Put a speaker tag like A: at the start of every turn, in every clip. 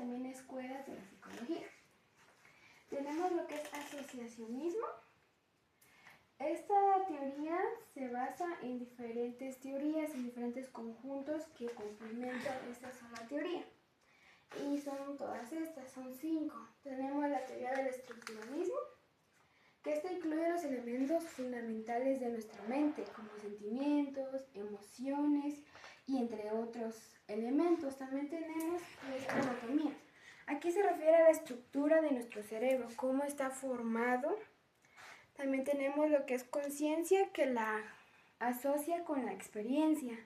A: también escuelas de la psicología. Tenemos lo que es asociacionismo. Esta teoría se basa en diferentes teorías, en diferentes conjuntos que complementan esta sola teoría. Y son todas estas, son 5. Tenemos la teoría del estructuralismo, que esta incluye los elementos fundamentales de nuestra mente, como sentimientos, emociones y entre otros elementos. También tenemos la anatomía. Aquí se refiere a la estructura de nuestro cerebro, cómo está formado. También tenemos lo que es conciencia, que la asocia con la experiencia.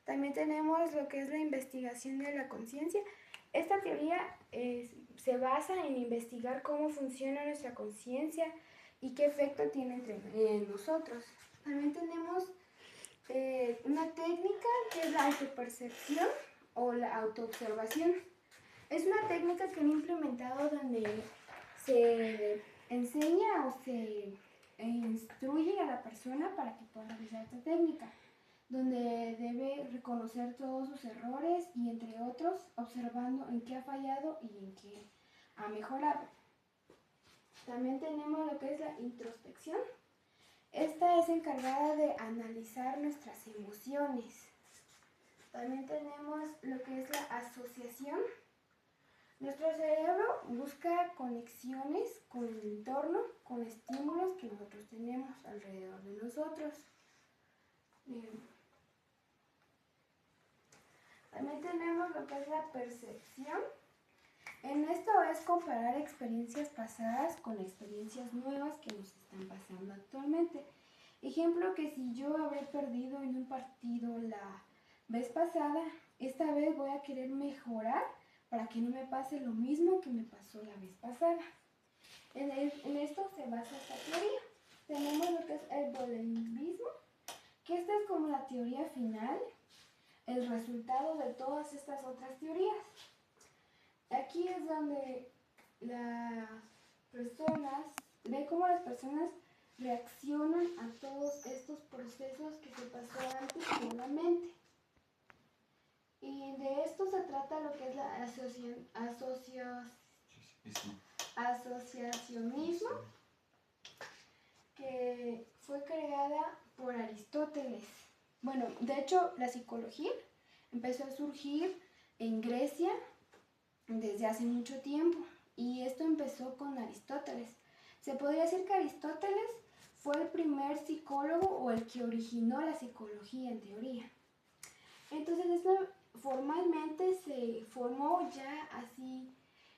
A: También tenemos lo que es la investigación de la conciencia. Esta teoría se basa en investigar cómo funciona nuestra conciencia y qué efecto tiene en nosotros. También tenemos una técnica que es la autopercepción o la autoobservación. Es una técnica que han implementado donde se enseña o se instruye a la persona para que pueda realizar esta técnica, donde debe reconocer todos sus errores y entre otros observando en qué ha fallado y en qué ha mejorado. También tenemos lo que es la introspección. Esta es encargada de analizar nuestras emociones. También tenemos lo que es la asociación. Nuestro cerebro busca conexiones con el entorno, con estímulos que nosotros tenemos alrededor de nosotros. También tenemos lo que es la percepción. En esto es comparar experiencias pasadas con experiencias nuevas que nos están pasando actualmente. Ejemplo, que si yo habré perdido en un partido la vez pasada, esta vez voy a querer mejorar para que no me pase lo mismo que me pasó la vez pasada. En esto se basa esta teoría. Tenemos lo que es el bolivismo, que esta es como la teoría final, el resultado de todas estas otras teorías. Aquí es donde las personas, ven cómo las personas reaccionan a todos estos procesos que se pasó antes con la mente. Y de esto se trata lo que es la asociacionismo, que fue creada por Aristóteles. Bueno, de hecho, la psicología empezó a surgir en Grecia desde hace mucho tiempo, y esto empezó con Aristóteles. Se podría decir que Aristóteles fue el primer psicólogo o el que originó la psicología en teoría. Entonces esto formalmente se formó ya así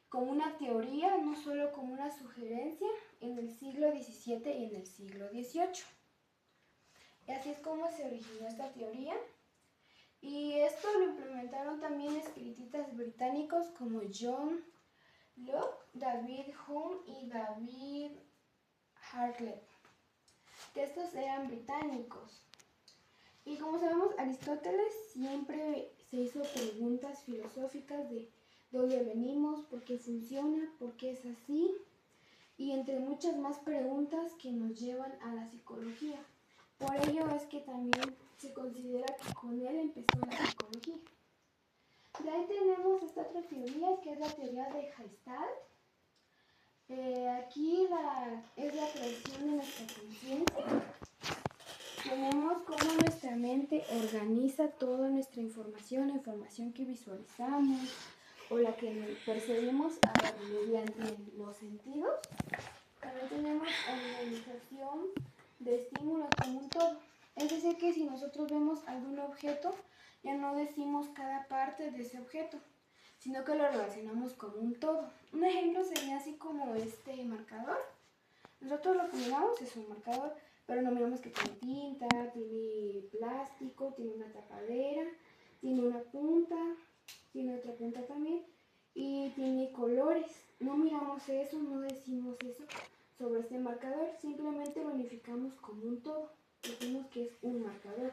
A: como una teoría, no solo como una sugerencia, en el siglo XVII y en el siglo XVIII. Y así es como se originó esta teoría. Y esto lo implementaron también espiritistas británicos como John Locke, David Hume y David Hartley, que estos eran británicos. Y como sabemos, Aristóteles siempre se hizo preguntas filosóficas de dónde venimos, por qué funciona, por qué es así, y entre muchas más preguntas que nos llevan a la psicología. Por ello es que también se considera que con él empezó la psicología. De ahí tenemos esta otra teoría, que es la teoría de Gestalt. Aquí es la creación de nuestra conciencia. Tenemos cómo nuestra mente organiza toda nuestra información, la información que visualizamos o la que percibimos mediante los sentidos. También tenemos organización de estímulos como un todo. Es decir, que si nosotros vemos algún objeto, ya no decimos cada parte de ese objeto, sino que lo relacionamos como un todo. Un ejemplo sería así como este marcador. Nosotros lo que miramos es un marcador, pero no miramos que tiene tinta, tiene plástico, tiene una tapadera, tiene una punta, tiene otra punta también y tiene colores. No miramos eso, no decimos eso sobre este marcador, simplemente lo unificamos como un todo. Decimos que es un marcador.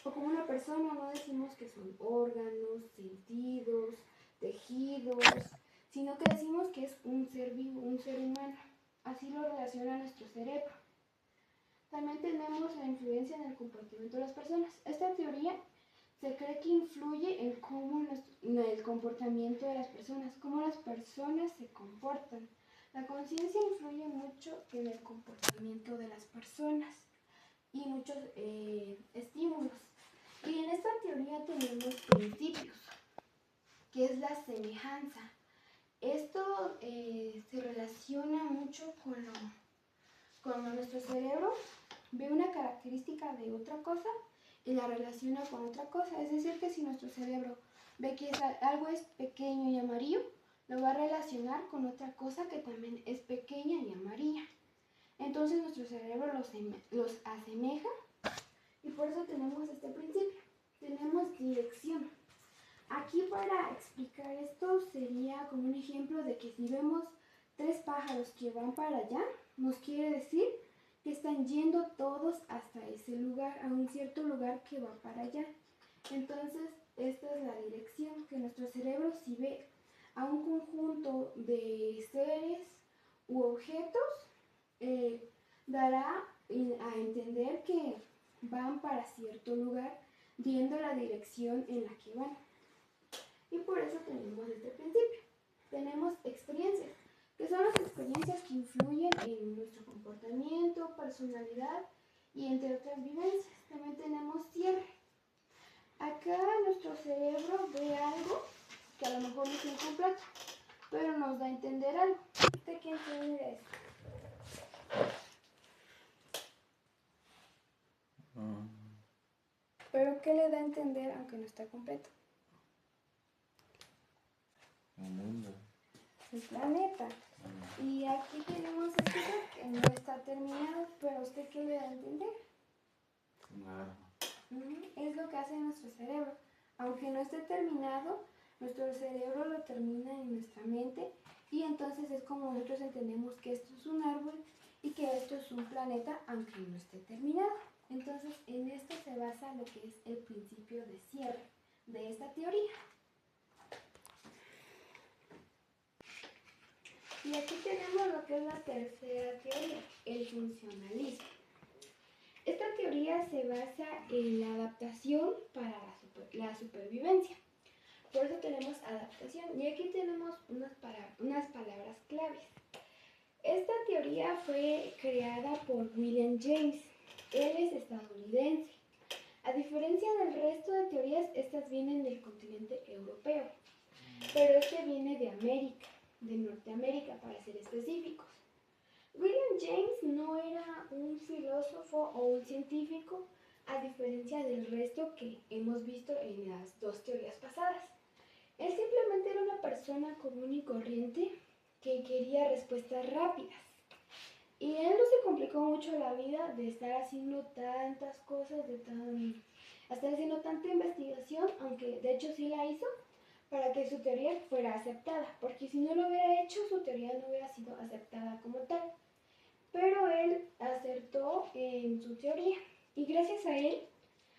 A: O como una persona, no decimos que son órganos, sentidos, tejidos, sino que decimos que es un ser vivo, un ser humano. Así lo relaciona nuestro cerebro. También tenemos la influencia en el comportamiento de las personas. Esta teoría se cree que influye en el comportamiento de las personas, cómo las personas se comportan. La conciencia influye mucho en el comportamiento de las personas y muchos estímulos. Y en esta teoría tenemos principios, que es la semejanza. Esto se relaciona mucho con cuando nuestro cerebro ve una característica de otra cosa y la relaciona con otra cosa. Es decir, que si nuestro cerebro ve que algo es pequeño y amarillo, lo va a relacionar con otra cosa que también es pequeña y amarilla. Entonces nuestro cerebro los asemeja y por eso tenemos este principio. Tenemos dirección. Aquí para explicar esto sería como un ejemplo de que si vemos 3 pájaros que van para allá, nos quiere decir que están yendo todos hasta ese lugar, a un cierto lugar que va para allá. Entonces, esta es la dirección, que nuestro cerebro si ve a un conjunto de seres u objetos, dará a entender que van para cierto lugar, viendo la dirección en la que van. Y por eso tenemos este principio. Tenemos experiencias, que son las experiencias que influyen en nuestro comportamiento, personalidad y entre otras vivencias. También tenemos cierre. Acá nuestro cerebro ve algo que a lo mejor no es incompleto, pero nos da a entender algo. ¿Usted qué entiende de esto? ¿Pero qué le da a entender aunque no está completo?
B: El mundo.
A: El planeta. Y aquí tenemos esto que no está terminado, pero ¿usted qué le da a entender?
B: Nada.
A: Es lo que hace nuestro cerebro. Aunque no esté terminado, nuestro cerebro lo termina en nuestra mente y entonces es como nosotros entendemos que esto es un árbol y que esto es un planeta, aunque no esté terminado. Entonces en esto se basa lo que es el principio de cierre de esta teoría. Y aquí tenemos lo que es la tercera teoría, el funcionalismo. Esta teoría se basa en la adaptación para la supervivencia. Por eso tenemos adaptación. Y aquí tenemos unas palabras claves. Esta teoría fue creada por William James. Él es estadounidense. A diferencia del resto de teorías, estas vienen del continente europeo. Pero este viene de América, de Norteamérica para ser específicos. William James no era un filósofo o un científico, a diferencia del resto que hemos visto en las 2 teorías pasadas. Él simplemente era una persona común y corriente que quería respuestas rápidas. Y él no se complicó mucho la vida de estar haciendo tantas cosas, estar haciendo tanta investigación, aunque de hecho sí la hizo, para que su teoría fuera aceptada, porque si no lo hubiera hecho, su teoría no hubiera sido aceptada como tal. Pero él acertó en su teoría y gracias a él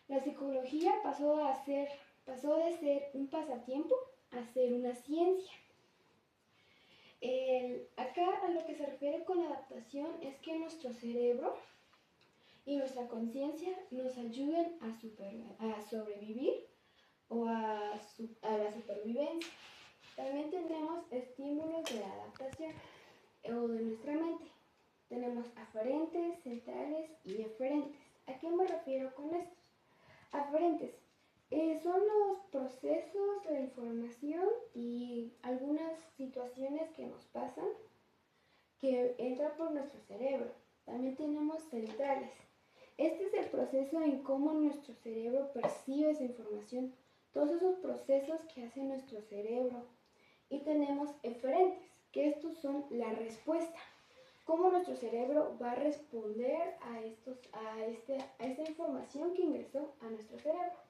A: la psicología pasó de ser un pasatiempo a ser una ciencia. Acá a lo que se refiere con adaptación es que nuestro cerebro y nuestra conciencia nos ayuden a sobrevivir o a la supervivencia. También tenemos estímulos de la adaptación o de nuestra mente. Tenemos aferentes, centrales y eferentes. ¿A qué me refiero con estos? Aferentes son los procesos, la información y algunas situaciones que nos pasan que entran por nuestro cerebro. También tenemos centrales. Este es el proceso en cómo nuestro cerebro percibe esa información, todos esos procesos que hace nuestro cerebro. Y tenemos eferentes, que estos son la respuesta. Cómo nuestro cerebro va a responder a esta información que ingresó a nuestro cerebro.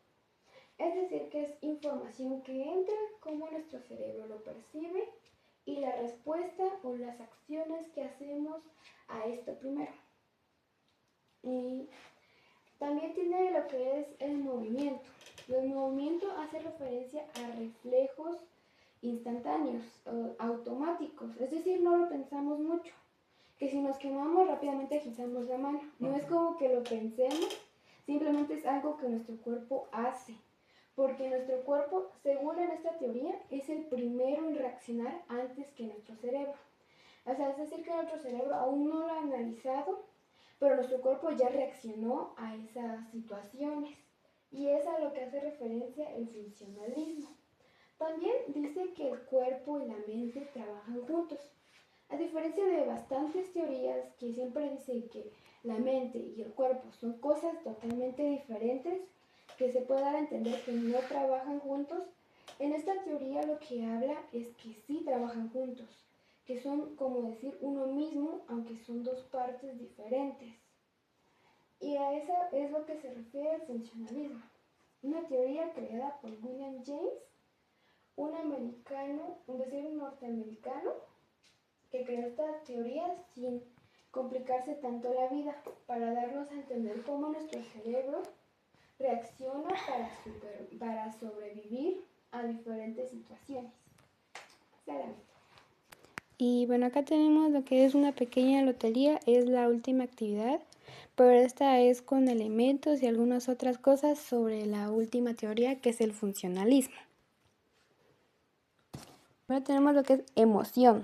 A: Es decir, que es información que entra, cómo nuestro cerebro lo percibe y la respuesta o las acciones que hacemos a esto primero. Y también tiene lo que es el movimiento. El movimiento hace referencia a reflejos instantáneos, automáticos, es decir, no lo pensamos mucho. Que si nos quemamos rápidamente agitamos la mano. No es como que lo pensemos, simplemente es algo que nuestro cuerpo hace. porque nuestro cuerpo, según en esta teoría, es el primero en reaccionar antes que nuestro cerebro. O sea, es decir, que nuestro cerebro aún no lo ha analizado, pero nuestro cuerpo ya reaccionó a esas situaciones. Y es a lo que hace referencia el funcionalismo. También dice que el cuerpo y la mente trabajan juntos. A diferencia de bastantes teorías que siempre dicen que la mente y el cuerpo son cosas totalmente diferentes, que se puede dar a entender que no trabajan juntos, en esta teoría lo que habla es que sí trabajan juntos, que son como decir uno mismo, aunque son dos partes diferentes. Y a eso es lo que se refiere al funcionalismo, una teoría creada por William James, un norteamericano, que creó esta teoría sin complicarse tanto la vida, para darnos a entender cómo nuestro cerebro reacciona para sobrevivir a diferentes situaciones. Claramente.
C: Y bueno, acá tenemos lo que es una pequeña lotería, es la última actividad, pero esta es con elementos y algunas otras cosas sobre la última teoría, que es el funcionalismo. Ahora tenemos lo que es emoción.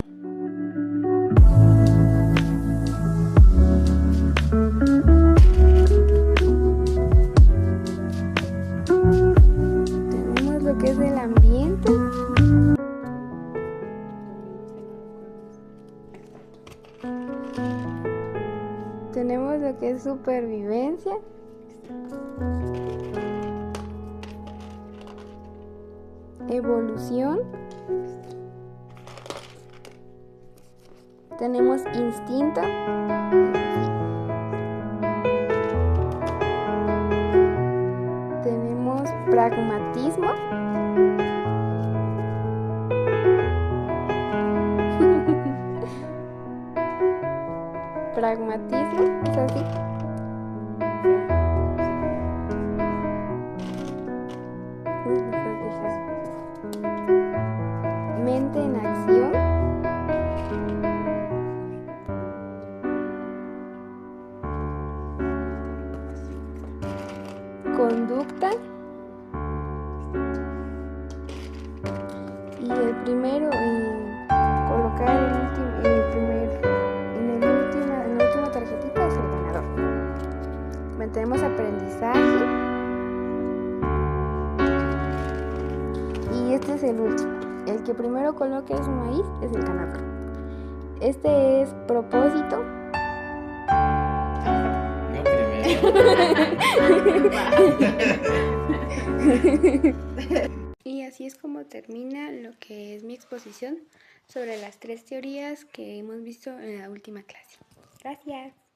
C: Tenemos lo que es el ambiente. Tenemos lo que es supervivencia. Evolución. Tenemos instinto. Tenemos pragmatismo. Pragmatismo, es así. Mente en acción. Conducta. Y el primero, colocar en la última tarjetita es el ganador. Tenemos aprendizaje. Y este es el último. El que primero coloque su maíz es el ganador. Este es propósito.
B: Yo primero.
C: Y así es como termina lo que es mi exposición sobre las 3 teorías que hemos visto en la última clase. Gracias.